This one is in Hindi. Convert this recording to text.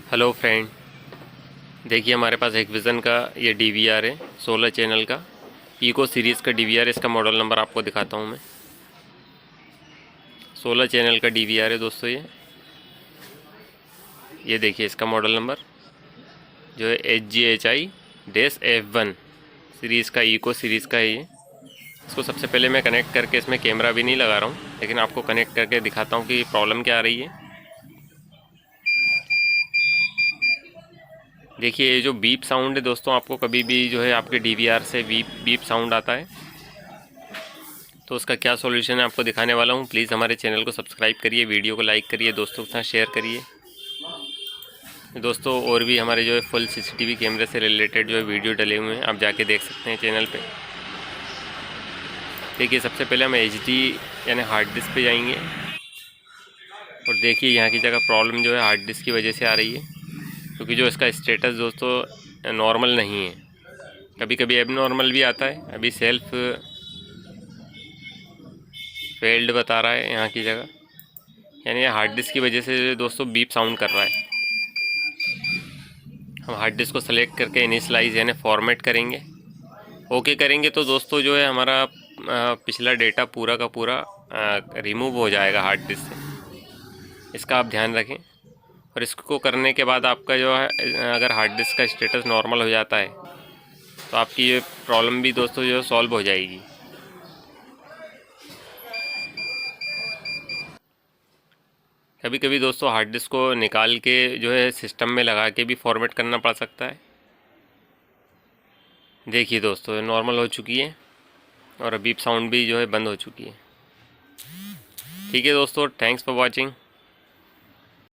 हेलो फ्रेंड, देखिए हमारे पास एक विज़न का ये डीवीआर है 16 चैनल का इको सीरीज़ का डीवीआर। इसका मॉडल नंबर आपको दिखाता हूँ मैं। 16 चैनल का डीवीआर है दोस्तों ये देखिए इसका मॉडल नंबर जो है HGHI-F1 सीरीज़ का इको सीरीज़ का है ये। इसको सबसे पहले मैं कनेक्ट करके, इसमें कैमरा भी नहीं लगा रहा हूँ, लेकिन आपको कनेक्ट करके दिखाता हूँ कि प्रॉब्लम क्या आ रही है। देखिए ये जो बीप साउंड है दोस्तों, आपको कभी भी जो है आपके डीवीआर से बीप बीप साउंड आता है, तो उसका क्या सॉल्यूशन है आपको दिखाने वाला हूँ। प्लीज़ हमारे चैनल को सब्सक्राइब करिए, वीडियो को लाइक करिए, दोस्तों के साथ शेयर करिए। दोस्तों और भी हमारे जो है फुल सीसीटीवी कैमरे से रिलेटेड जो है वीडियो डले हुए हैं, आप जाके देख सकते हैं चैनल पे। देखिए सबसे पहले हम HD यानी हार्ड डिस्क पे जाएंगे और देखिए यहाँ की जगह प्रॉब्लम जो है हार्ड डिस्क की वजह से आ रही है, क्योंकि जो इसका स्टेटस दोस्तों नॉर्मल नहीं है, कभी कभी एब नॉर्मल भी आता है। अभी सेल्फ फेल्ड बता रहा है यहाँ की जगह, यानी हार्ड डिस्क की वजह से दोस्तों बीप साउंड कर रहा है। हम हार्ड डिस्क को सेलेक्ट करके इनिशलाइज यानी फॉर्मेट करेंगे, ओके करेंगे तो दोस्तों जो है हमारा पिछला डेटा पूरा का पूरा रिमूव हो जाएगा हार्ड डिस्क से। इसका आप ध्यान रखें। और इसको करने के बाद आपका जो है अगर हार्ड डिस्क का स्टेटस नॉर्मल हो जाता है तो आपकी ये प्रॉब्लम भी दोस्तों जो है सॉल्व हो जाएगी। कभी कभी दोस्तों हार्ड डिस्क को निकाल के जो है सिस्टम में लगा के भी फॉर्मेट करना पड़ सकता है। देखिए दोस्तों नॉर्मल हो चुकी है और बीप साउंड भी जो है बंद हो चुकी है। ठीक है दोस्तों, थैंक्स फॉर वॉचिंग।